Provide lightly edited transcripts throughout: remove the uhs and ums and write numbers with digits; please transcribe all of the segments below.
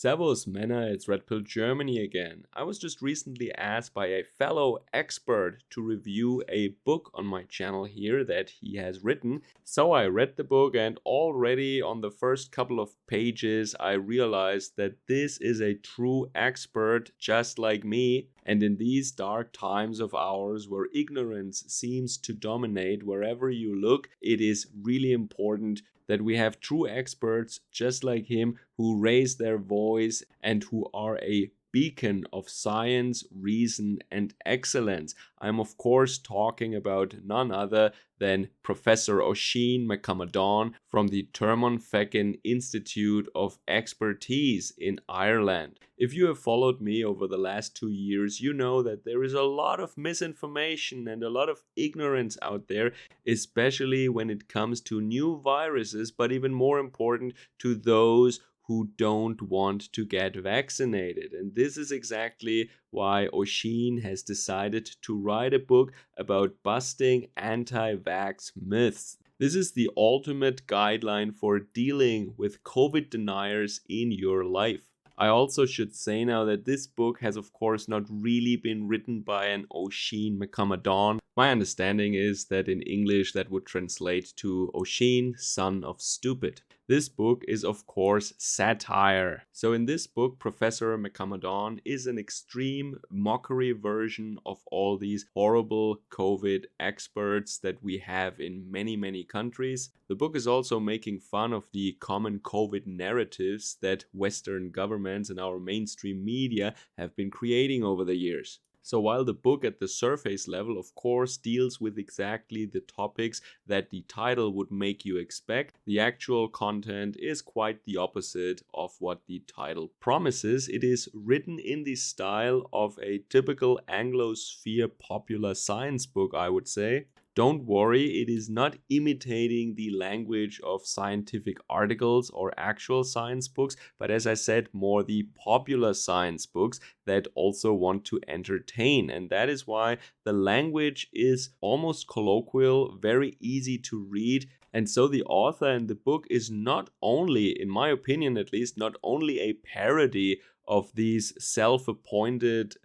Servus Männer, it's Red Pill Germany again. I was just recently asked by a fellow expert to review a book on my channel here that he has written. So I read the book, and already on the first couple of pages I realized that this is a true expert just like me. And in these dark times of ours where ignorance seems to dominate wherever you look, it is really important that we have true experts just like him who raise their voice and who are a beacon of science, reason, and excellence. I'm of course talking about none other than Professor Oisín MacAmadáin from the Termonfeckin Institute of Expertise in Ireland. If you have followed me over the last 2 years, you know that there is a lot of misinformation and a lot of ignorance out there, especially when it comes to new viruses, but even more important, to those who don't want to get vaccinated. And this is exactly why Oisín has decided to write a book about busting anti-vax myths. This is the ultimate guideline for dealing with COVID-deniers in your life. I also should say now that this book has of course not really been written by an Oisín MacAmadáin. My understanding is that in English that would translate to Oisín, son of stupid. This book is of course satire. So in this book, Professor MacAmadáin is an extreme mockery version of all these horrible COVID experts that we have in many countries. The book is also making fun of the common COVID narratives that Western governments and our mainstream media have been creating over the years. So while the book at the surface level of course deals with exactly the topics that the title would make you expect, the actual content is quite the opposite of what the title promises. It is written in the style of a typical Anglosphere popular science book, I would say. Don't worry, it is not imitating the language of scientific articles or actual science books, but as I said, more the popular science books that also want to entertain. And that is why the language is almost colloquial, very easy to read. And so the author in the book is not only, in my opinion at least, not only a parody of these self-appointed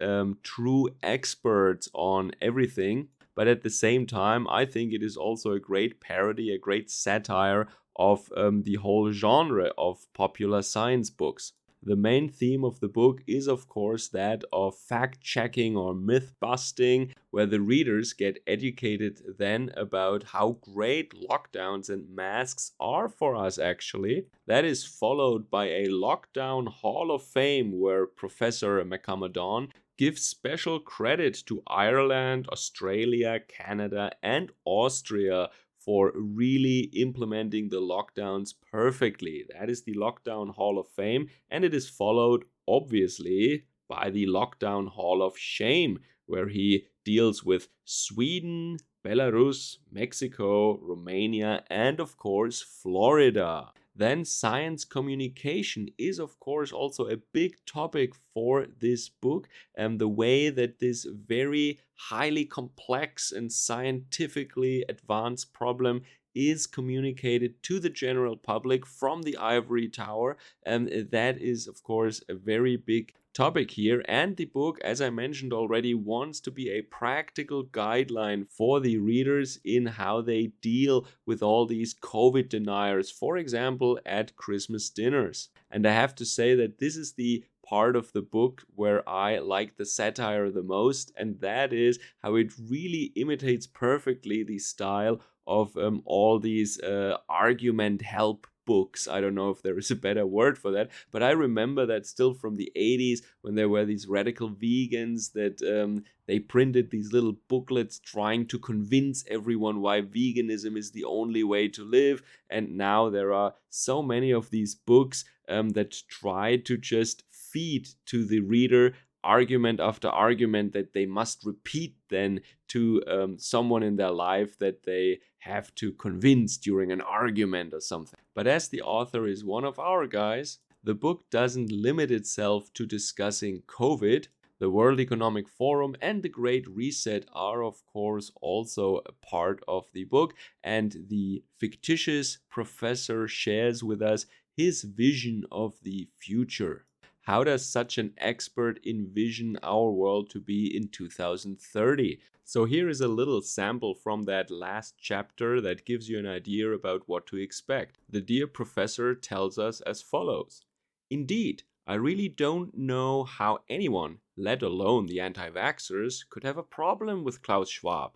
true experts on everything, but at the same time, I think it is also a great parody, a great satire of the whole genre of popular science books. The main theme of the book is, of course, that of fact-checking or myth-busting, where the readers get educated then about how great lockdowns and masks are for us, actually. That is followed by a lockdown hall of fame where Professor MacAmadáin gives special credit to Ireland, Australia, Canada, and Austria for really implementing the lockdowns perfectly. That is the Lockdown Hall of Fame, and it is followed, obviously, by the Lockdown Hall of Shame, where he deals with Sweden, Belarus, Mexico, Romania, and of course, Florida. Then science communication is of course also a big topic for this book, and the way that this very highly complex and scientifically advanced problem is communicated to the general public from the ivory tower, and that is of course a very big topic here. And the book, as I mentioned already, wants to be a practical guideline for the readers in how they deal with all these COVID deniers, for example at Christmas dinners. And I have to say that this is the part of the book where I like the satire the most, and that is how it really imitates perfectly the style of all these argument help books. I don't know if there is a better word for that, but I remember that still from the 80s when there were these radical vegans that they printed these little booklets trying to convince everyone why veganism is the only way to live. And now there are so many of these books that try to just feed to the reader argument after argument that they must repeat then to someone in their life that they have to convince during an argument or something. But as the author is one of our guys, the book doesn't limit itself to discussing COVID. The World Economic Forum and the Great Reset are of course also a part of the book, and the fictitious professor shares with us his vision of the future. How does such an expert envision our world to be in 2030? So here is a little sample from that last chapter that gives you an idea about what to expect. The dear professor tells us as follows. Indeed, I really don't know how anyone, let alone the anti-vaxxers, could have a problem with Klaus Schwab.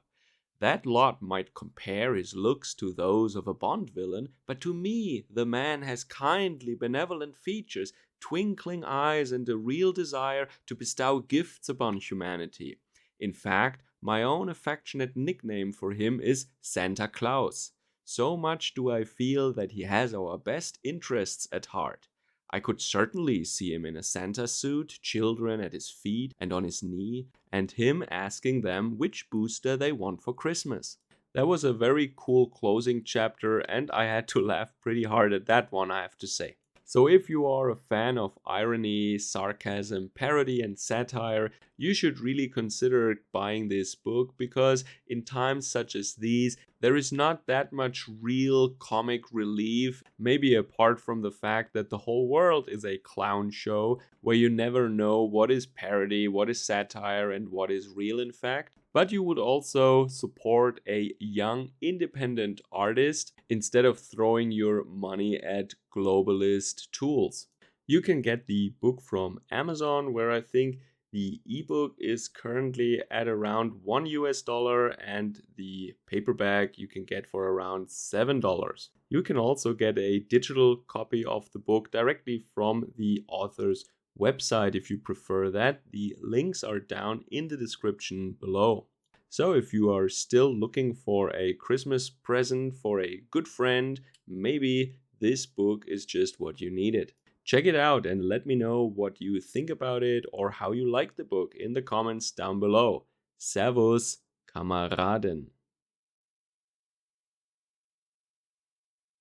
That lot might compare his looks to those of a Bond villain, but to me the man has kindly benevolent features, twinkling eyes, and a real desire to bestow gifts upon humanity. In fact, my own affectionate nickname for him is Santa Claus. So much do I feel that he has our best interests at heart. I could certainly see him in a Santa suit, children at his feet and on his knee, and him asking them which booster they want for Christmas. That was a very cool closing chapter, and I had to laugh pretty hard at that one, I have to say. So if you are a fan of irony, sarcasm, parody, and satire, you should really consider buying this book, because in times such as these, there is not that much real comic relief, maybe apart from the fact that the whole world is a clown show where you never know what is parody, what is satire, and what is real in fact. But you would also support a young independent artist instead of throwing your money at globalist tools. You can get the book from Amazon, where I think the ebook is currently at around $1 and the paperback you can get for around $7. You can also get a digital copy of the book directly from the author's website if you prefer that. The links are down in the description below. So if you are still looking for a Christmas present for a good friend, maybe this book is just what you needed. Check it out and let me know what you think about it or how you like the book in the comments down below. Servus, Kameraden.